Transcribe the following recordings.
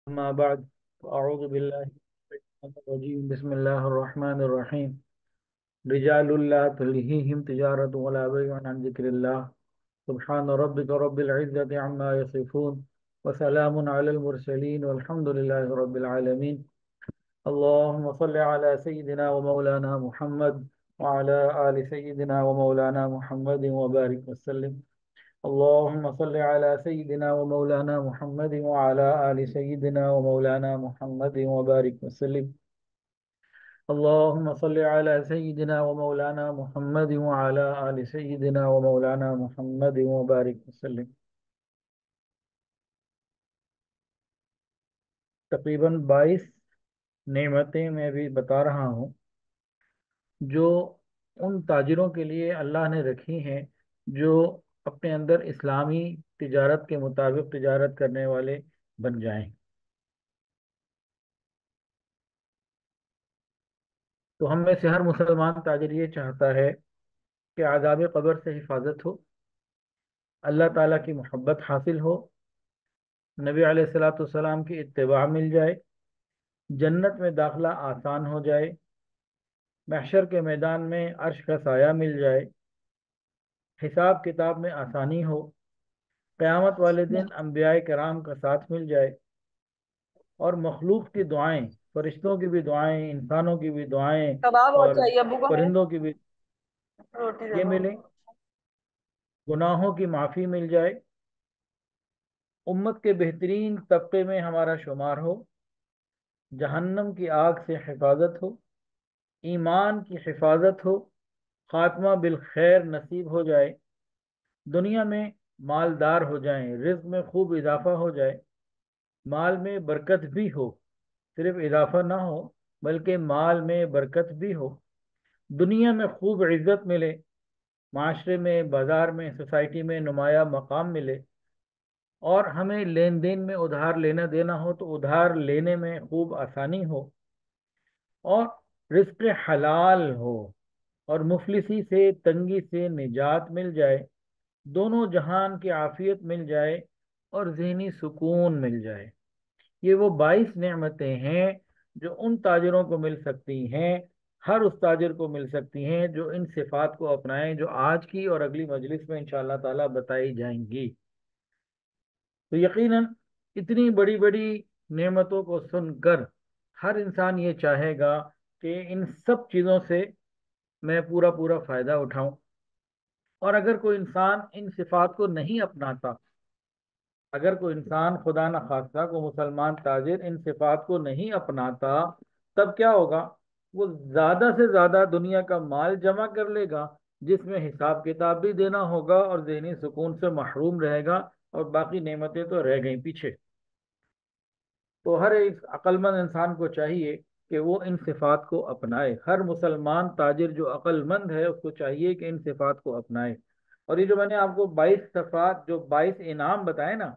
أما بعد أعوذ بالله من الشيطان الرجيم بسم الله الرحمن الرحيم رجال لا تلهيهم تجارة ولا بيع عن ذكر الله سبحان ربك رب العزة عما يصفون وسلام على المرسلين والحمد لله رب العالمين اللهم صل على سيدنا ومولانا محمد وعلى آل سيدنا ومولانا محمد وبارك وسلم اللهم صل على سيدنا ومولانا محمد وعلى آل سيدنا ومولانا محمد وبارك وسلم اللهم صل على سيدنا ومولانا محمد وعلى آل سيدنا ومولانا محمد وبارك وسلم. تقریباً 22 نعمتیں میں بھی بتا رہا ہوں جو ان تاجروں کے لیے اللہ نے رکھی ہیں جو اپنے اندر اسلامی تجارت کے مطابق تجارت کرنے والے بن جائیں. تو ہم میں سے ہر مسلمان تاجر یہ چاہتا ہے کہ عذاب قبر سے حفاظت ہو، اللہ تعالیٰ کی محبت حاصل ہو، نبی علیہ الصلاۃ والسلام کی اتباع مل جائے، جنت میں داخلہ آسان ہو جائے، محشر کے میدان میں عرش کا سایہ مل جائے، حساب کتاب میں آسانی ہو، قیامت والے دن انبیاء کرام کا ساتھ مل جائے، اور مخلوق کی دعائیں، فرشتوں کی بھی دعائیں، انسانوں کی بھی دعائیں کباب اور اور چاہیے ابو کو میرے پرندوں کی بھی روٹی دے یہ دو ان ملیں، کو۔ گناہوں کی معافی مل جائے، امت کے بہترین طبقے میں ہمارا شمار ہو، جہنم کی آگ سے حفاظت ہو، ایمان کی حفاظت ہو، خاتمہ بالخیر نصیب ہو جائے، دنیا میں مالدار ہو جائیں، رزق میں خوب اضافہ ہو جائے، مال میں برکت بھی ہو، صرف اضافہ نہ ہو بلکہ مال میں برکت بھی ہو، دنیا میں خوب عزت ملے، معاشرے میں، بازار میں، سوسائٹی میں نمایاں مقام ملے، اور ہمیں لین دین میں ادھار لینا دینا ہو تو ادھار لینے میں خوب آسانی ہو، اور رزق حلال ہو، اور مفلسی سے، تنگی سے نجات مل جائے، دونوں جہان کی عافیت مل جائے، اور ذہنی سکون مل جائے. یہ وہ 22 نعمتیں ہیں جو ان تاجروں کو مل سکتی ہیں، ہر اس تاجر کو مل سکتی ہیں جو ان صفات کو اپنائیں، جو آج کی اور اگلی مجلس میں انشاءاللہ تعالی بتائی جائیں گی. تو یقیناً اتنی بڑی بڑی نعمتوں کو سن کر ہر انسان یہ چاہے گا کہ ان سب چیزوں سے میں پورا پورا فائدہ اٹھاؤں. اور اگر کوئی انسان ان صفات کو نہیں اپناتا، اگر کوئی انسان خدا نخواستہ کو مسلمان تاجر ان صفات کو نہیں اپناتا، تب کیا ہوگا؟ وہ زیادہ سے زیادہ دنیا کا مال جمع کر لے گا جس میں حساب کتاب بھی دینا ہوگا، اور ذہنی سکون سے محروم رہے گا، اور باقی نعمتیں تو رہ گئیں پیچھے. تو ہر ایک عقل مند انسان کو چاہیے کہ وہ ان صفات کو اپنائے. ہر مسلمان تاجر جو عقل مند ہے اس کو چاہیے کہ ان صفات کو اپنائے. اور یہ جو میں نے آپ کو 22 صفات، جو 22 انعام بتائے نا،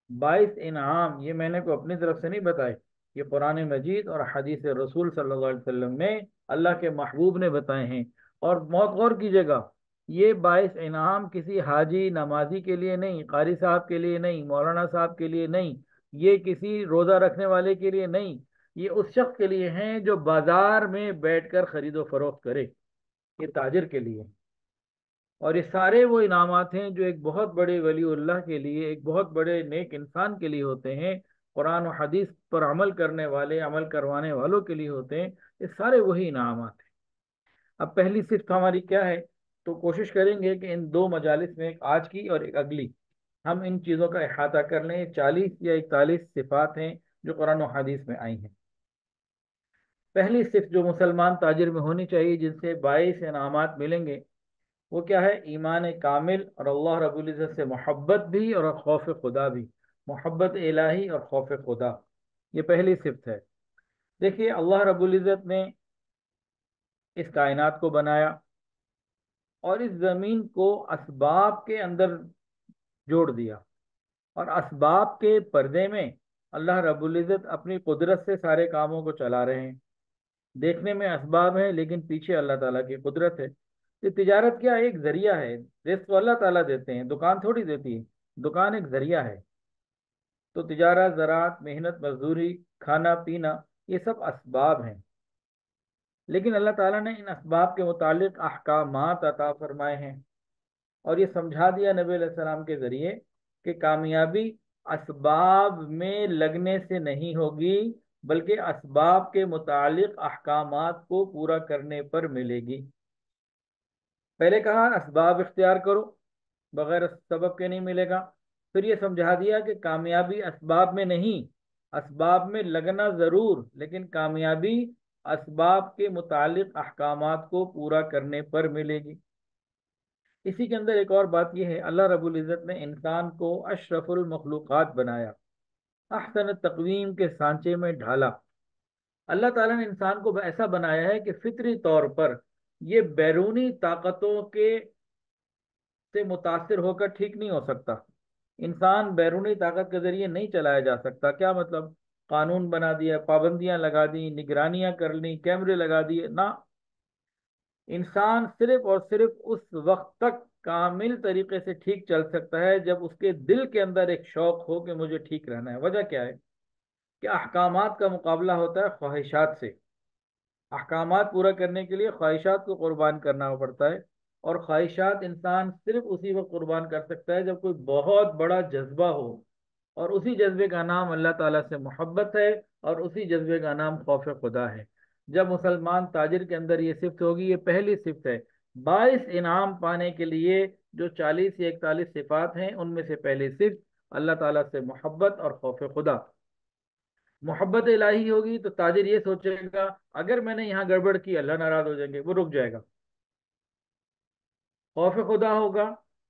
22 انعام یہ میں نے کو اپنی طرف سے نہیں بتائے، یہ قرآن مجید اور حدیث رسول صلی اللہ علیہ وسلم میں اللہ کے محبوب نے بتائے ہیں. اور بہت غور کیجیے گا، یہ 22 انعام کسی حاجی نمازی کے لیے نہیں، قاری صاحب کے لیے نہیں، مولانا صاحب کے لیے نہیں، یہ کسی روزہ رکھنے والے کے لیے نہیں، یہ اس شخص کے لیے ہیں جو بازار میں بیٹھ کر خرید و فروخت کرے، یہ تاجر کے لیے. اور یہ سارے وہ انعامات ہیں جو ایک بہت بڑے ولی اللہ کے لیے، ایک بہت بڑے نیک انسان کے لیے ہوتے ہیں، قرآن و حدیث پر عمل کرنے والے، عمل کروانے والوں کے لیے ہوتے ہیں. یہ سارے وہی انعامات ہیں. اب پہلی صفت ہماری کیا ہے؟ تو کوشش کریں گے کہ ان دو مجالس میں، ایک آج کی اور ایک اگلی، ہم ان چیزوں کا احاطہ کر لیں. 40 یا 41 صفات ہیں جو قرآن و حدیث میں آئی ہیں. پہلی صفت جو مسلمان تاجر میں ہونی چاہیے، جن سے 22 انعامات ملیں گے، وہ کیا ہے؟ ایمان کامل، اور اللہ رب العزت سے محبت بھی اور خوف خدا بھی، محبت الہی اور خوف خدا. یہ پہلی صفت ہے. دیکھیے، اللہ رب العزت نے اس کائنات کو بنایا اور اس زمین کو اسباب کے اندر جوڑ دیا، اور اسباب کے پردے میں اللہ رب العزت اپنی قدرت سے سارے کاموں کو چلا رہے ہیں. دیکھنے میں اسباب ہیں لیکن پیچھے اللہ تعالیٰ کی قدرت ہے. یہ تجارت کیا ایک ذریعہ ہے، رزق تو اللہ تعالیٰ دیتے ہیں، دکان تھوڑی دیتی ہے، دکان ایک ذریعہ ہے. تو تجارت، زراعت، محنت، مزدوری، کھانا پینا، یہ سب اسباب ہیں، لیکن اللہ تعالیٰ نے ان اسباب کے متعلق احکامات عطا فرمائے ہیں، اور یہ سمجھا دیا نبی علیہ السلام کے ذریعے کہ کامیابی اسباب میں لگنے سے نہیں ہوگی، بلکہ اسباب کے متعلق احکامات کو پورا کرنے پر ملے گی۔ پہلے کہا اسباب اختیار کرو، بغیر سبب کے نہیں ملے گا۔ پھر یہ سمجھا دیا کہ کامیابی اسباب میں نہیں، اسباب میں لگنا ضرور، لیکن کامیابی اسباب کے متعلق احکامات کو پورا کرنے پر ملے گی۔ اسی کے اندر ایک اور بات یہ ہے، اللہ رب العزت نے انسان کو اشرف المخلوقات بنایا، احسن تقویم کے سانچے میں ڈھالا۔ اللہ تعالیٰ نے انسان کو ایسا بنایا ہے کہ فطری طور پر یہ بیرونی طاقتوں کے سے متاثر ہو کر ٹھیک نہیں ہو سکتا۔ انسان بیرونی طاقت کے ذریعے نہیں چلایا جا سکتا۔ کیا مطلب؟ قانون بنا دیا، پابندیاں لگا دی، نگرانیاں کر لی، کیمرے لگا دیے، نہ، انسان صرف اور صرف اس وقت تک کامل طریقے سے ٹھیک چل سکتا ہے جب اس کے دل کے اندر ایک شوق ہو کہ مجھے ٹھیک رہنا ہے۔ وجہ کیا ہے؟ کہ احکامات کا مقابلہ ہوتا ہے خواہشات سے۔ احکامات پورا کرنے کے لیے خواہشات کو قربان کرنا پڑتا ہے، اور خواہشات انسان صرف اسی وقت قربان کر سکتا ہے جب کوئی بہت بڑا جذبہ ہو، اور اسی جذبے کا نام اللہ تعالیٰ سے محبت ہے، اور اسی جذبے کا نام خوف خدا ہے۔ جب مسلمان تاجر کے اندر یہ صفت ہوگی، یہ پہلی صفت ہے۔ 22 انعام پانے کے لیے جو 40 یا 41 صفات ہیں، ان میں سے پہلی صفت اللہ تعالیٰ سے محبت اور خوف خدا۔ محبت الہی ہوگی تو تاجر یہ سوچے گا اگر میں نے یہاں گڑبڑ کی اللہ ناراض ہو جائیں گے، وہ رک جائے گا۔ خوف خدا ہوگا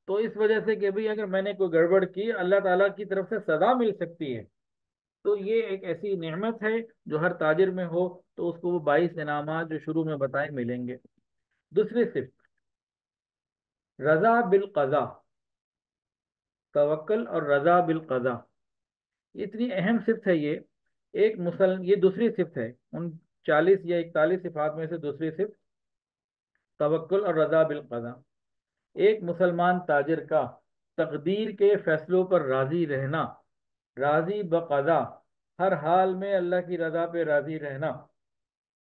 تو اس وجہ سے کہ بھئی اگر میں نے کوئی گڑبڑ کی اللہ تعالیٰ کی طرف سے سزا مل سکتی ہے، تو یہ ایک ایسی نعمت ہے جو ہر تاجر میں ہو تو اس کو وہ 22 انعامات جو شروع میں بتائے ملیں گے۔ دوسری صفت رضا بالقضاء، توکل اور رضا بالقضاء، اتنی اہم صفت ہے یہ۔ یہ دوسری صفت ہے ان 40 یا 41 صفات میں سے دوسری صفت، توکل اور رضا بالقضاء۔ ایک مسلمان تاجر کا تقدیر کے فیصلوں پر راضی رہنا، راضی بقضا، ہر حال میں اللہ کی رضا پہ راضی رہنا،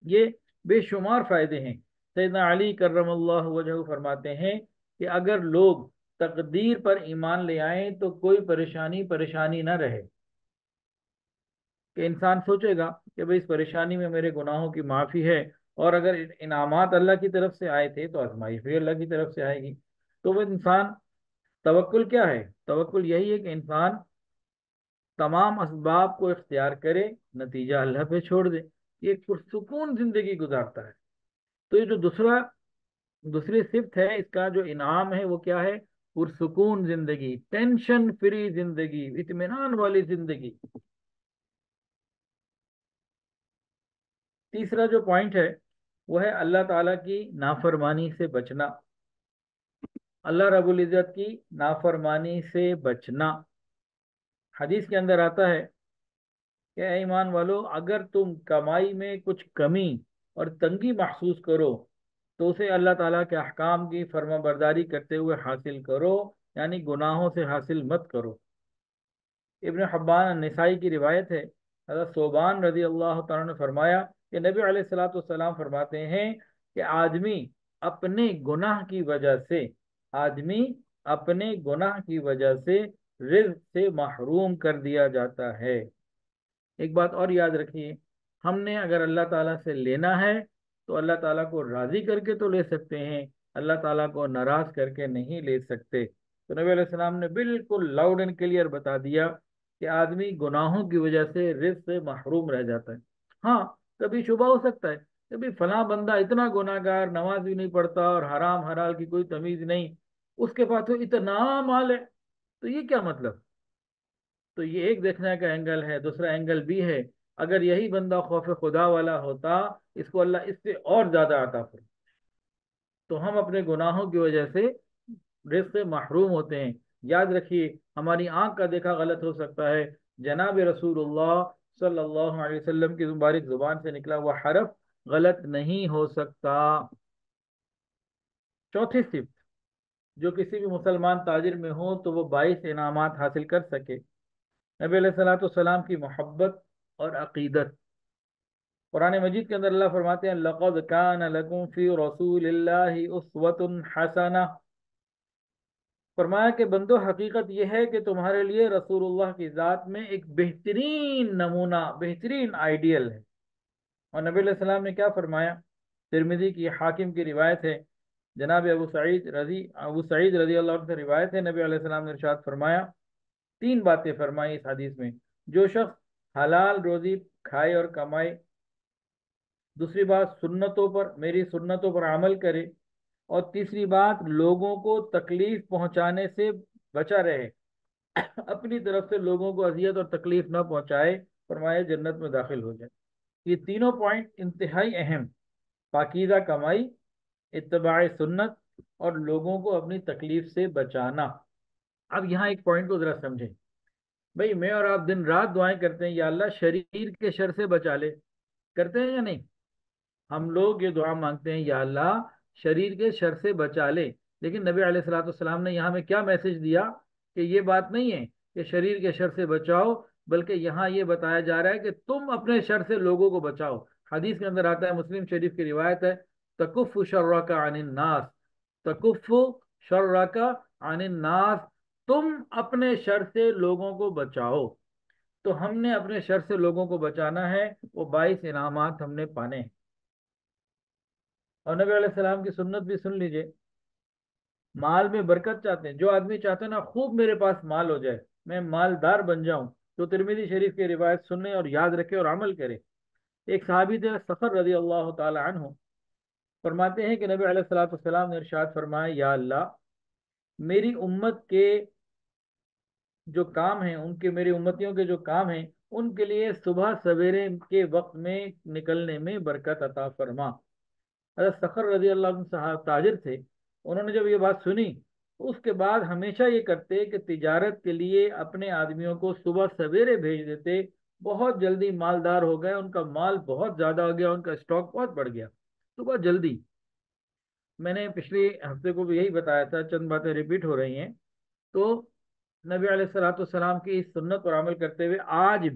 یہ بے شمار فائدے ہیں۔ سیدنا علی کرم اللہ وجہہ فرماتے ہیں کہ اگر لوگ تقدیر پر ایمان لے آئیں تو کوئی پریشانی نہ رہے، کہ انسان سوچے گا کہ بھئی اس پریشانی میں میرے گناہوں کی معافی ہے، اور اگر انعامات اللہ کی طرف سے آئے تھے تو آزمائش بھی اللہ کی طرف سے آئے گی۔ تو وہ انسان، توکل کیا ہے؟ توکل یہی ہے کہ انسان تمام اسباب کو اختیار کرے، نتیجہ اللہ پہ چھوڑ دے، یہ ایک پرسکون زندگی گزارتا ہے۔ تو یہ جو دوسری صفت ہے، اس کا جو انعام ہے وہ کیا ہے؟ پرسکون زندگی، ٹینشن فری زندگی، اطمینان والی زندگی۔ تیسرا جو پوائنٹ ہے وہ ہے اللہ تعالیٰ کی نافرمانی سے بچنا، اللہ رب العزت کی نافرمانی سے بچنا۔ حدیث کے اندر آتا ہے کہ اے ایمان والو، اگر تم کمائی میں کچھ کمی اور تنگی محسوس کرو تو اسے اللہ تعالیٰ کے احکام کی فرما برداری کرتے ہوئے حاصل کرو، یعنی گناہوں سے حاصل مت کرو۔ ابن حبان النسائی کی روایت ہے، حضرت صوبان رضی اللہ تعالیٰ نے فرمایا کہ نبی علیہ الصلوۃ والسلام فرماتے ہیں کہ اپنے گناہ کی وجہ سے آدمی اپنے گناہ کی وجہ سے رزق سے محروم کر دیا جاتا ہے۔ ایک بات اور یاد رکھیے، ہم نے اگر اللہ تعالیٰ سے لینا ہے تو اللہ تعالیٰ کو راضی کر کے تو لے سکتے ہیں، اللہ تعالیٰ کو ناراض کر کے نہیں لے سکتے۔ تو نبی علیہ السلام نے بالکل لاؤڈ اینڈ کلیئر بتا دیا کہ آدمی گناہوں کی وجہ سے رزق سے محروم رہ جاتا ہے۔ ہاں، کبھی شبہ ہو سکتا ہے کہ بھی فلاں بندہ اتنا گناہ گار، نماز بھی نہیں پڑھتا اور حرام حلال کی کوئی تمیز نہیں، اس کے پاس تو اتنا مال ہے، تو یہ کیا مطلب؟ تو یہ ایک دیکھنے کا اینگل ہے۔ دوسرا اینگل بھی ہے، اگر یہی بندہ خوف خدا والا ہوتا، اس کو اللہ اس سے اور زیادہ عطا فرماتا۔ تو ہم اپنے گناہوں کی وجہ سے رزق سے محروم ہوتے ہیں۔ یاد رکھیے، ہماری آنکھ کا دیکھا غلط ہو سکتا ہے، جناب رسول اللہ صلی اللہ علیہ وسلم کی مبارک زبان سے نکلا ہوا حرف غلط نہیں ہو سکتا۔ چوتھی صفت جو کسی بھی مسلمان تاجر میں ہو تو وہ 22 انعامات حاصل کر سکے، نبی علیہ الصلوۃ والسلام کی محبت اور عقیدت۔ قرآن مجید کے اندر اللہ فرماتے ہیں لقد کان لکم فی رسول اللہ اسوۃ حسنہ، فرمایا کہ بندو حقیقت یہ ہے کہ تمہارے لیے رسول اللہ کی ذات میں ایک بہترین نمونہ، بہترین آئیڈیل ہے۔ اور نبی علیہ السلام نے کیا فرمایا؟ ترمذی کی، حاکم کی روایت ہے، جناب ابو سعید رضی اللہ عنہ سے روایت ہے، نبی علیہ السلام نے ارشاد فرمایا، تین باتیں فرمائی اس حدیث میں: جو شخص حلال روزی کھائے اور کمائے، دوسری بات سنتوں پر، میری سنتوں پر عمل کرے، اور تیسری بات لوگوں کو تکلیف پہنچانے سے بچا رہے، اپنی طرف سے لوگوں کو اذیت اور تکلیف نہ پہنچائے، فرمایا جنت میں داخل ہو جائے۔ یہ تینوں پوائنٹ انتہائی اہم: پاکیزہ کمائی، اتباع سنت، اور لوگوں کو اپنی تکلیف سے بچانا۔ اب یہاں ایک پوائنٹ کو ذرا سمجھیں۔ بھئی میں اور آپ دن رات دعائیں کرتے ہیں یا اللہ شریر کے شر سے بچا لے، کرتے ہیں یا نہیں؟ ہم لوگ یہ دعا مانگتے ہیں یا اللہ شریر کے شر سے بچا لے، لیکن نبی علیہ الصلوۃ والسلام نے یہاں میں کیا میسج دیا کہ یہ بات نہیں ہے کہ شریر کے شر سے بچاؤ، بلکہ یہاں یہ بتایا جا رہا ہے کہ تم اپنے شر سے لوگوں کو بچاؤ۔ حدیث کے اندر آتا ہے، مسلم شریف کی روایت ہے، تکف شرک عن الناس، تکف شرک عن الناس، تم اپنے شر سے لوگوں کو بچاؤ۔ تو ہم نے اپنے شر سے لوگوں کو بچانا ہے، وہ 22 انعامات ہم نے پانے ہیں۔ اور نبی علیہ السلام کی سنت بھی سن لیجئے، مال میں برکت چاہتے ہیں، جو آدمی چاہتے ہیں نا خوب میرے پاس مال ہو جائے، میں مالدار بن جاؤں، تو ترمذی شریف کی روایت سننے اور یاد رکھے اور عمل کرے۔ ایک صحابی تھے صخر رضی اللہ تعالی عنہ، فرماتے ہیں کہ نبی علیہ الصلوۃ والسلام نے ارشاد فرمایا، یا اللہ میری امت کے جو کام ہیں، ان کے، میری امتیوں کے جو کام ہیں، ان کے لیے صبح سویرے کے وقت میں نکلنے میں برکت عطا فرما۔ حضرت صخر رضی اللہ عنہ صاحب تاجر تھے، انہوں نے جب یہ بات سنی اس کے بعد ہمیشہ یہ کرتے کہ تجارت کے لیے اپنے آدمیوں کو صبح سویرے بھیج دیتے، بہت جلدی مالدار ہو گئے، ان کا مال بہت زیادہ ہو گیا، ان کا اسٹاک بہت بڑھ گیا صبح جلدی۔ میں نے پچھلے ہفتے کو بھی یہی بتایا تھا، چند باتیں ریپیٹ ہو رہی ہیں۔ تو نبی علیہ الصلوۃ والسلام کی اس سنت پر عمل کرتے ہوئے آج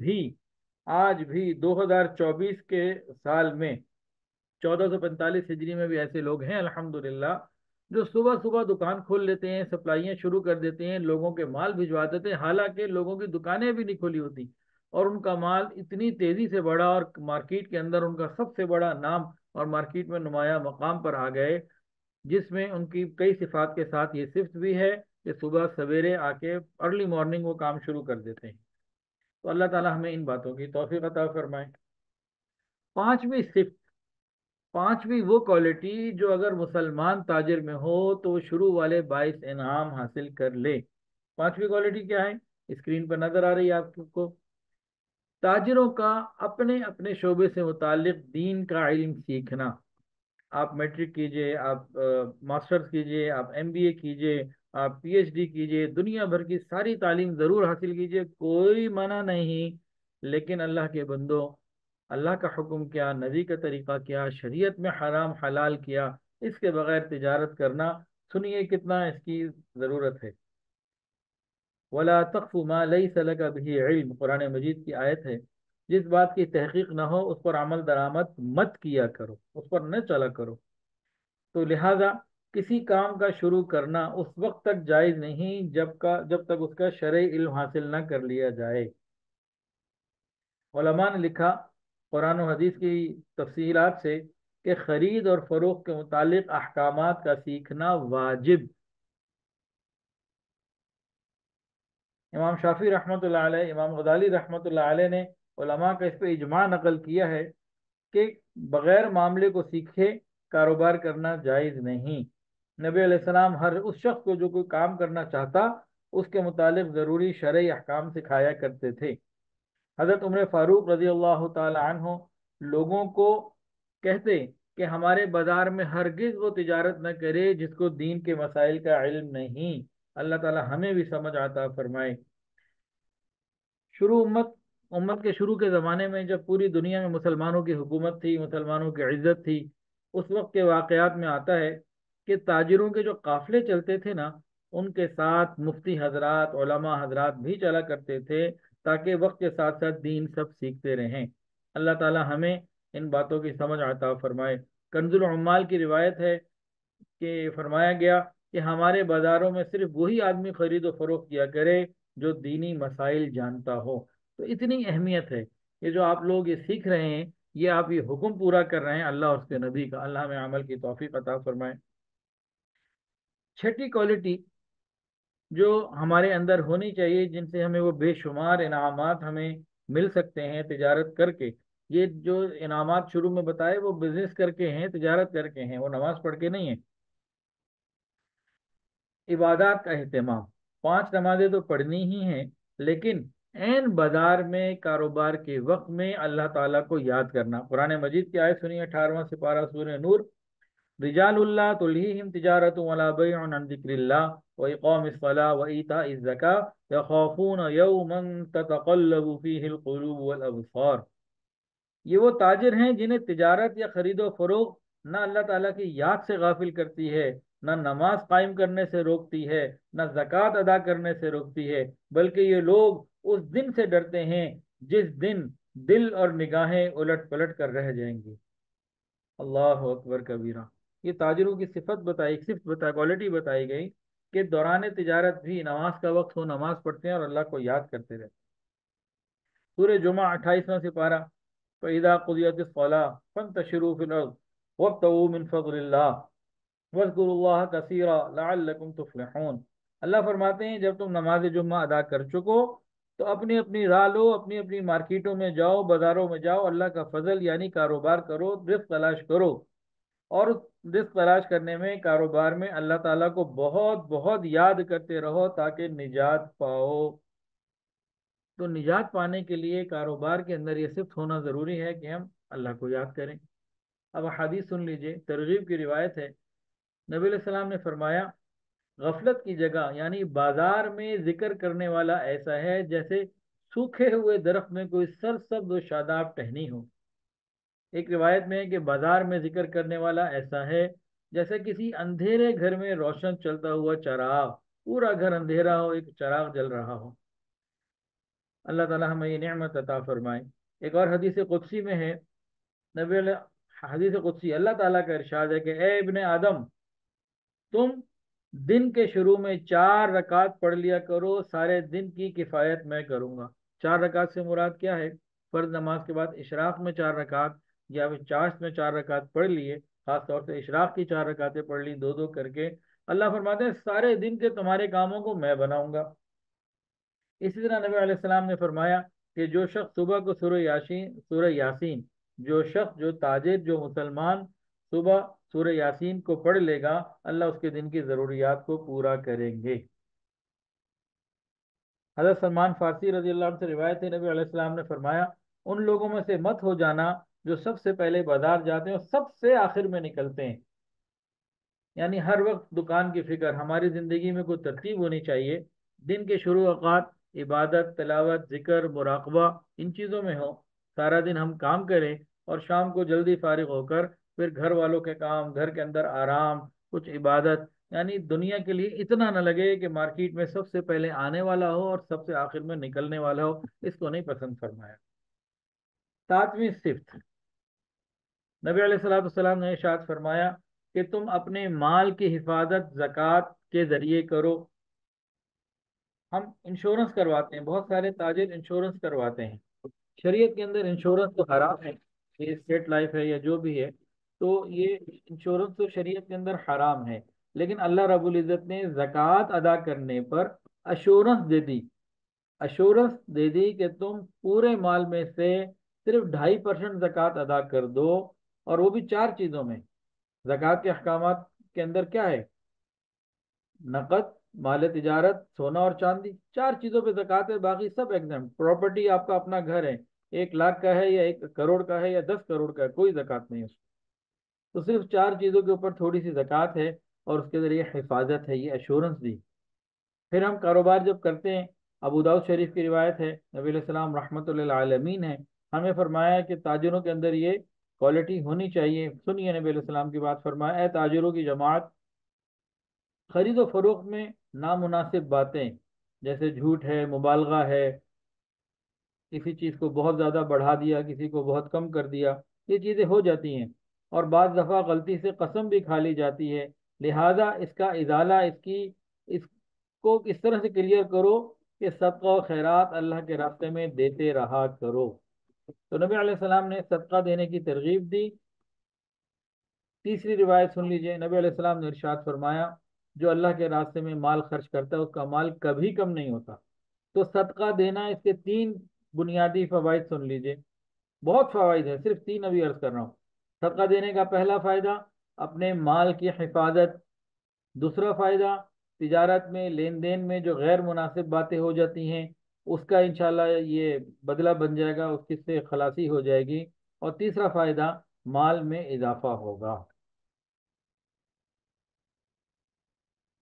بھی 2024 کے سال میں 1445 ہجری میں بھی ایسے لوگ ہیں الحمدللہ، جو صبح صبح دکان کھول لیتے ہیں، سپلائیاں شروع کر دیتے ہیں، لوگوں کے مال بھجوا دیتے ہیں، حالانکہ لوگوں کی دکانیں بھی نہیں کھولی ہوتی، اور ان کا مال اتنی تیزی سے بڑھا اور مارکیٹ کے اندر ان کا سب سے بڑا نام اور مارکیٹ میں نمایاں مقام پر آ گئے، جس میں ان کی کئی صفات کے ساتھ یہ صفت بھی ہے کہ صبح سویرے آ کے ارلی مارننگ وہ کام شروع کر دیتے ہیں۔ تو اللہ تعالی ہمیں ان باتوں کی توفیق عطا فرمائے۔ پانچویں صفت، پانچویں وہ کوالٹی جو اگر مسلمان تاجر میں ہو تو وہ شروع والے 22 انعام حاصل کر لے۔ پانچویں کوالٹی کیا ہے؟ اسکرین پر نظر آ رہی ہے آپ کو۔ تاجروں کا اپنے اپنے شعبے سے متعلق دین کا علم سیکھنا۔ آپ میٹرک کیجئے، آپ ماسٹرز کیجئے، آپ ایم بی اے کیجئے، آپ پی ایچ ڈی کیجئے، دنیا بھر کی ساری تعلیم ضرور حاصل کیجئے، کوئی منع نہیں، لیکن اللہ کے بندو، اللہ کا حکم کیا، نبی کا طریقہ کیا، شریعت میں حرام حلال کیا، اس کے بغیر تجارت کرنا، سنیے کتنا اس کی ضرورت ہے۔ وَلَا تَقْفُ مَا لَيْسَ لَكَ بِهِ عِلْم، قرآن مجید کی آیت ہے، جس بات کی تحقیق نہ ہو اس پر عمل درآمد مت کیا کرو، اس پر نہ چلا کرو۔ تو لہذا کسی کام کا شروع کرنا اس وقت تک جائز نہیں جب تک اس کا شرعی علم حاصل نہ کر لیا جائے۔ علماء نے لکھا قرآن و حدیث کی تفصیلات سے کہ خرید اور فروخت کے متعلق احکامات کا سیکھنا واجب۔ امام شافعی رحمۃ اللہ علیہ، امام غزالی رحمۃ اللہ علیہ نے علماء کا اس پہ اجماع نقل کیا ہے کہ بغیر معاملے کو سیکھے کاروبار کرنا جائز نہیں۔ نبی علیہ السلام ہر اس شخص کو جو کوئی کام کرنا چاہتا اس کے متعلق ضروری شرعی احکام سکھایا کرتے تھے۔ حضرت عمر فاروق رضی اللہ تعالی عنہ لوگوں کو کہتے کہ ہمارے بازار میں ہرگز وہ تجارت نہ کرے جس کو دین کے مسائل کا علم نہیں۔ اللہ تعالی ہمیں بھی سمجھ عطا فرمائے۔ امت کے شروع کے زمانے میں جب پوری دنیا میں مسلمانوں کی حکومت تھی، مسلمانوں کی عزت تھی، اس وقت کے واقعات میں آتا ہے کہ تاجروں کے جو قافلے چلتے تھے نا، ان کے ساتھ مفتی حضرات، علماء حضرات بھی چلا کرتے تھے، تاکہ وقت کے ساتھ ساتھ دین سب سیکھتے رہیں۔ اللہ تعالی ہمیں ان باتوں کی سمجھ عطا فرمائے۔ کنز العمال کی روایت ہے کہ فرمایا گیا کہ ہمارے بازاروں میں صرف وہی آدمی خرید و فروخت کیا کرے جو دینی مسائل جانتا ہو۔ تو اتنی اہمیت ہے کہ جو آپ لوگ یہ سیکھ رہے ہیں، یہ آپ یہ حکم پورا کر رہے ہیں اللہ اور اس کے نبی کا۔ اللہ ہمیں عمل کی توفیق عطا فرمائے۔ چھٹی کوالٹی جو ہمارے اندر ہونی چاہیے، جن سے ہمیں وہ بے شمار انعامات ہمیں مل سکتے ہیں تجارت کر کے۔ یہ جو انعامات شروع میں بتائے وہ بزنس کر کے ہیں، تجارت کر کے ہیں، وہ نماز پڑھ کے نہیں ہیں۔ عبادات کا اہتمام، 5 نمازیں تو پڑھنی ہی ہیں، لیکن عین بازار میں کاروبار کے وقت میں اللہ تعالیٰ کو یاد کرنا۔ قرآن مجید کی آیت سنیے، 18واں سپارہ سورہ نور، رجال اللہ تلہیہم تجارت ولا بیع عن ذکر اللہ واقام الصلاۃ وایتاء الزکاۃ یخافون یوما تتقلب فیہ القلوب والابصار۔ یہ وہ تاجر ہیں جنہیں تجارت یا خرید و فروخت نہ اللہ تعالیٰ کی یاد سے غافل کرتی ہے، نہ نماز قائم کرنے سے روکتی ہے، نہ زکوٰۃ ادا کرنے سے روکتی ہے، بلکہ یہ لوگ اس دن سے ڈرتے ہیں جس دن دل اور نگاہیں الٹ پلٹ کر رہ جائیں گی۔ اللہ اکبر کبیرہ۔ یہ تاجروں کی صفت بتائی، کوالٹی بتائی گئی کہ دوران تجارت بھی نماز کا وقت ہو نماز پڑھتے ہیں اور اللہ کو یاد کرتے رہتے ہیں۔ سورہ جمعہ 28واں سپارہ، فَإِذَا قُضِيَتِ الصَّلَاةُ فَانتَشِرُوا فِي الْأَرْضِ وَابْتَغُوا مِن فَضْلِ اللَّهِ وَاذْكُرُوا اللَّهَ كَثِيرًا لَعَلَّكُمْ تُفْلِحُونَ۔ اللہ فرماتے ہیں جب تم نماز جمعہ ادا کر چکو تو اپنی اپنی راہ لو، اپنی اپنی مارکیٹوں میں جاؤ، بازاروں میں جاؤ، اللہ کا فضل یعنی کاروبار کرو، رزق تلاش کرو، اور رزق تلاش کرنے میں، کاروبار میں اللہ تعالیٰ کو بہت بہت یاد کرتے رہو تاکہ نجات پاؤ۔ تو نجات پانے کے لیے کاروبار کے اندر یہ صفت ہونا ضروری ہے کہ ہم اللہ کو یاد کریں۔ اب حدیث سن لیجئے، ترغیب کی روایت ہے، نبی علیہ السلام نے فرمایا، غفلت کی جگہ یعنی بازار میں ذکر کرنے والا ایسا ہے جیسے سوکھے ہوئے درخت میں کوئی سرسبز و شاداب ٹہنی ہو۔ ایک روایت میں ہے کہ بازار میں ذکر کرنے والا ایسا ہے جیسے کسی اندھیرے گھر میں روشن چلتا ہوا چراغ، پورا گھر اندھیرا ہو، ایک چراغ جل رہا ہو۔ اللہ تعالیٰ ہمیں یہ نعمت عطا فرمائے۔ ایک اور حدیث قدسی میں ہے، حدیث قدسی اللہ تعالیٰ کا ارشاد ہے کہ اے ابن آدم، تم دن کے شروع میں 4 رکعت پڑھ لیا کرو، سارے دن کی کفایت میں کروں گا۔ 4 رکعت سے مراد کیا ہے؟ فرض نماز کے بعد اشراق میں 4 رکعت یا چاشت میں 4 رکعت پڑھ لیے، خاص طور سے اشراق کی 4 رکعتیں پڑھ لی، 2 کر کے۔ اللہ فرماتے ہیں سارے دن کے تمہارے کاموں کو میں بناؤں گا۔ اسی طرح نبی علیہ السلام نے فرمایا کہ جو شخص صبح کو سورہ یاسین، جو شخص، جو تاجر، جو مسلمان صبح سورہ یاسین کو پڑھ لے گا، اللہ اس کے دن کی ضروریات کو پورا کریں گے۔ حضرت سلمان فارسی رضی اللہ عنہ سے روایت ہے، نبی علیہ السلام نے فرمایا، ان لوگوں میں سے مت ہو جانا جو سب سے پہلے بازار جاتے ہیں اور سب سے آخر میں نکلتے ہیں۔ یعنی ہر وقت دکان کی فکر، ہماری زندگی میں کوئی ترتیب ہونی چاہیے، دن کے شروع اوقات عبادت، تلاوت، ذکر، مراقبہ، ان چیزوں میں ہو، سارا دن ہم کام کریں اور شام کو جلدی فارغ ہو کر پھر گھر والوں کے کام، گھر کے اندر آرام، کچھ عبادت، یعنی دنیا کے لیے اتنا نہ لگے کہ مارکیٹ میں سب سے پہلے آنے والا ہو اور سب سے آخر میں نکلنے والا ہو، اس کو نہیں پسند فرمایا۔ 7ویں صفت، نبی علیہ الصلوۃ والسلام نے ارشاد فرمایا کہ تم اپنے مال کی حفاظت زکوٰۃ کے ذریعے کرو۔ ہم انشورنس کرواتے ہیں، بہت سارے تاجر انشورنس کرواتے ہیں۔ شریعت کے اندر انشورنس تو حرام ہے، یہ اسٹیٹ لائف ہے یا جو بھی ہے، تو یہ انشورنس تو شریعت کے اندر حرام ہے، لیکن اللہ رب العزت نے زکوٰۃ ادا کرنے پر اشورنس دے دی، اشورنس دے دی کہ تم پورے مال میں سے صرف 2.5% زکوٰۃ ادا کر دو، اور وہ بھی 4 چیزوں میں۔ زکوٰۃ کے احکامات کے اندر کیا ہے؟ نقد، مال تجارت، سونا اور چاندی، 4 چیزوں پہ زکوٰۃ ہے، باقی سب ایگزم۔ پراپرٹی آپ کا اپنا گھر ہے، 1 لاکھ کا ہے یا 1 کروڑ کا ہے یا 10 کروڑ کا ہے، کوئی زکوٰۃ نہیں اس میں۔ تو صرف 4 چیزوں کے اوپر تھوڑی سی زکوٰۃ ہے، اور اس کے ذریعے حفاظت ہے، یہ ایشورنس دی۔ پھر ہم کاروبار جب کرتے ہیں، ابو داؤد شریف کی روایت ہے، نبی علیہ السلام رحمۃ للعالمین ہے، ہمیں فرمایا کہ تاجروں کے اندر یہ کوالٹی ہونی چاہیے۔ سنیے نبی علیہ السلام کی بات، فرمایا، اے تاجروں کی جماعت، خرید و فروخت میں نامناسب باتیں جیسے جھوٹ ہے، مبالغہ ہے، کسی چیز کو بہت زیادہ بڑھا دیا، کسی کو بہت کم کر دیا، یہ چیزیں ہو جاتی ہیں، اور بعض دفعہ غلطی سے قسم بھی کھا لی جاتی ہے۔ لہذا اس کا ازالہ، اس کو اس طرح سے کلیئر کرو کہ صدقہ و خیرات اللہ کے راستے میں دیتے رہا کرو۔ تو نبی علیہ السلام نے صدقہ دینے کی ترغیب دی۔ تیسری روایت سن لیجئے، نبی علیہ السلام نے ارشاد فرمایا جو اللہ کے راستے میں مال خرچ کرتا ہے اس کا مال کبھی کم نہیں ہوتا۔ تو صدقہ دینا، اس کے تین بنیادی فوائد سن لیجئے، بہت فوائد ہیں، صرف تین ابھی عرض کر رہا ہوں۔ صدقہ دینے کا پہلا فائدہ اپنے مال کی حفاظت، دوسرا فائدہ تجارت میں لین دین میں جو غیر مناسب باتیں ہو جاتی ہیں اس کا انشاءاللہ یہ بدلہ بن جائے گا، اس کی سے خلاصی ہو جائے گی، اور تیسرا فائدہ مال میں اضافہ ہوگا۔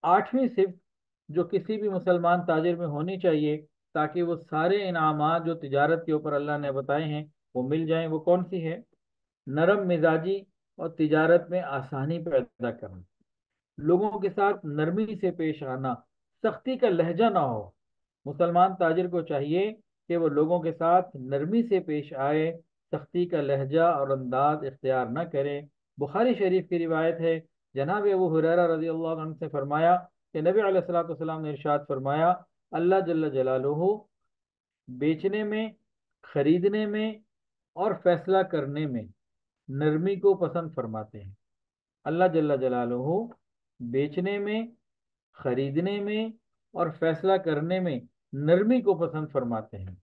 آٹھویں صفت جو کسی بھی مسلمان تاجر میں ہونی چاہیے تاکہ وہ سارے انعامات جو تجارت کے اوپر اللہ نے بتائے ہیں وہ مل جائیں، وہ کون سی ہے؟ نرم مزاجی اور تجارت میں آسانی پیدا کرنا، لوگوں کے ساتھ نرمی سے پیش آنا، سختی کا لہجہ نہ ہو۔ مسلمان تاجر کو چاہیے کہ وہ لوگوں کے ساتھ نرمی سے پیش آئے، سختی کا لہجہ اور انداز اختیار نہ کرے۔ بخاری شریف کی روایت ہے، جناب ابو ہریرہ رضی اللہ عنہ سے فرمایا کہ نبی علیہ الصلوۃ والسلام نے ارشاد فرمایا اللہ جل جلالہ بیچنے میں، خریدنے میں اور فیصلہ کرنے میں نرمی کو پسند فرماتے ہیں۔ اللہ جل جلالہ بیچنے میں، خریدنے میں اور فیصلہ کرنے میں نرمی کو پسند فرماتے ہیں۔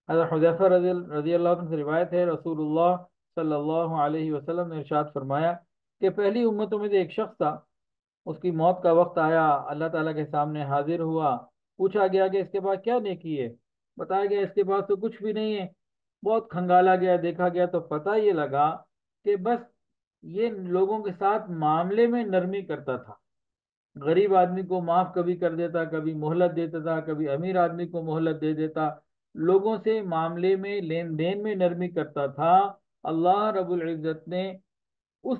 حضرت حذیفہ رضی اللہ عنہ سے روایت ہے، رسول اللہ صلی اللہ علیہ وسلم نے ارشاد فرمایا کہ پہلی امتوں میں سے ایک شخص تھا، اس کی موت کا وقت آیا، اللہ تعالیٰ کے سامنے حاضر ہوا، پوچھا گیا کہ اس کے بعد کیا نیکی ہے؟ بتایا گیا اس کے بعد تو کچھ بھی نہیں ہے۔ بہت کھنگالا گیا، دیکھا گیا تو پتہ یہ لگا کہ بس یہ لوگوں کے ساتھ معاملے میں نرمی کرتا تھا، غریب آدمی کو معاف کبھی کر دیتا، کبھی مہلت دیتا تھا، کبھی امیر آدمی کو مہلت دے دیتا، لوگوں سے معاملے میں لین دین میں نرمی کرتا تھا۔ اللہ رب العزت نے اس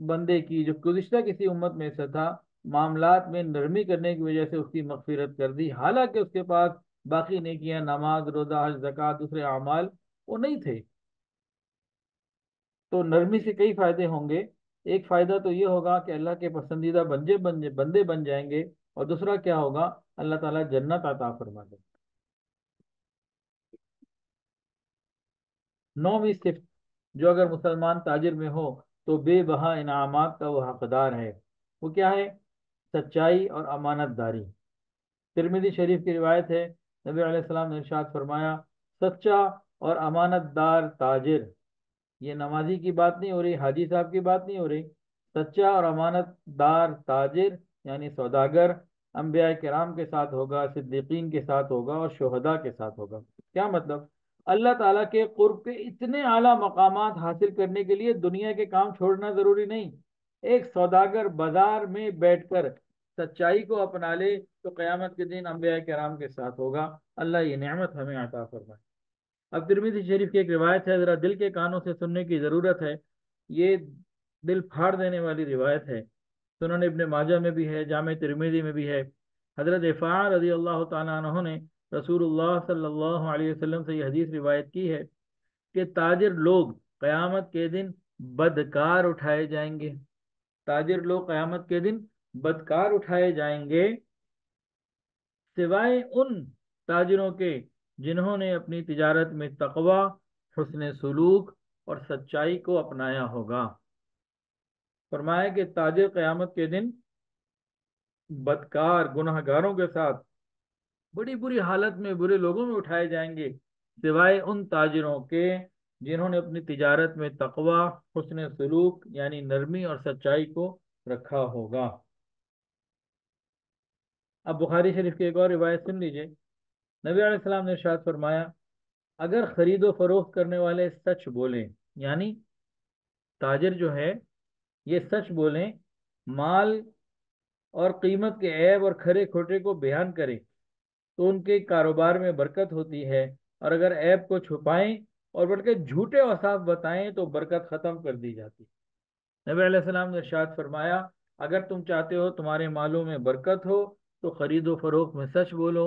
بندے کی جو گزشتہ کسی امت میں سے تھا معاملات میں نرمی کرنے کی وجہ سے اس کی مغفرت کر دی، حالانکہ اس کے پاس باقی نیکیاں، نماز، روزہ، حج، زکوٰۃ، دوسرے اعمال وہ نہیں تھے۔ تو نرمی سے کئی فائدے ہوں گے۔ ایک فائدہ تو یہ ہوگا کہ اللہ کے پسندیدہ بندے بن جائیں گے، اور دوسرا کیا ہوگا؟ اللہ تعالیٰ جنت عطا فرما دے۔ نویں صفت جو اگر مسلمان تاجر میں ہو تو بے بہا انعامات کا وہ حقدار ہے، وہ کیا ہے؟ سچائی اور امانت داری۔ ترمذی شریف کی روایت ہے، نبی علیہ السلام نے ارشاد فرمایا سچا اور امانت دار تاجر، یہ نمازی کی بات نہیں ہو رہی، حاجی صاحب کی بات نہیں ہو رہی، سچا اور امانت دار تاجر یعنی سوداگر انبیاء کرام کے ساتھ ہوگا، صدیقین کے ساتھ ہوگا اور شہداء کے ساتھ ہوگا۔ کیا مطلب؟ اللہ تعالیٰ کے قرب کے اتنے اعلیٰ مقامات حاصل کرنے کے لیے دنیا کے کام چھوڑنا ضروری نہیں۔ ایک سوداگر بازار میں بیٹھ کر سچائی کو اپنا لے تو قیامت کے دن انبیاء کرام کے ساتھ ہوگا۔ اللہ یہ نعمت ہمیں عطا فرمائے۔ اب ترمذی شریف کی ایک روایت ہے، ذرا دل کے کانوں سے سننے کی ضرورت ہے، یہ دل پھاڑ دینے والی روایت ہے، سنن ابن ماجہ میں بھی ہے، جامع ترمذی میں بھی ہے۔ حضرت رفاعہ رضی اللہ تعالیٰ عنہ نے رسول اللہ صلی اللہ علیہ وسلم سے یہ حدیث روایت کی ہے کہ تاجر لوگ قیامت کے دن بدکار اٹھائے جائیں گے، تاجر لوگ قیامت کے دن بدکار اٹھائے جائیں گے، سوائے ان تاجروں کے جنہوں نے اپنی تجارت میں تقوی، حسن سلوک اور سچائی کو اپنایا ہوگا۔ فرمایا کہ تاجر قیامت کے دن بدکار گناہ گاروں کے ساتھ بڑی بری حالت میں، برے لوگوں میں اٹھائے جائیں گے، سوائے ان تاجروں کے جنہوں نے اپنی تجارت میں تقوی، حسن سلوک یعنی نرمی اور سچائی کو رکھا ہوگا۔ اب بخاری شریف کی ایک اور روایت سن لیجئے، نبی علیہ السلام نے ارشاد فرمایا اگر خرید و فروخت کرنے والے سچ بولیں، یعنی تاجر جو ہے یہ سچ بولیں، مال اور قیمت کے عیب اور کھرے کھوٹے کو بیان کریں تو ان کے کاروبار میں برکت ہوتی ہے، اور اگر عیب کو چھپائیں اور بلکہ جھوٹے اوصاف بتائیں تو برکت ختم کر دی جاتی۔ نبی علیہ السلام نے ارشاد فرمایا اگر تم چاہتے ہو تمہارے مالوں میں برکت ہو تو خرید و فروخت میں سچ بولو،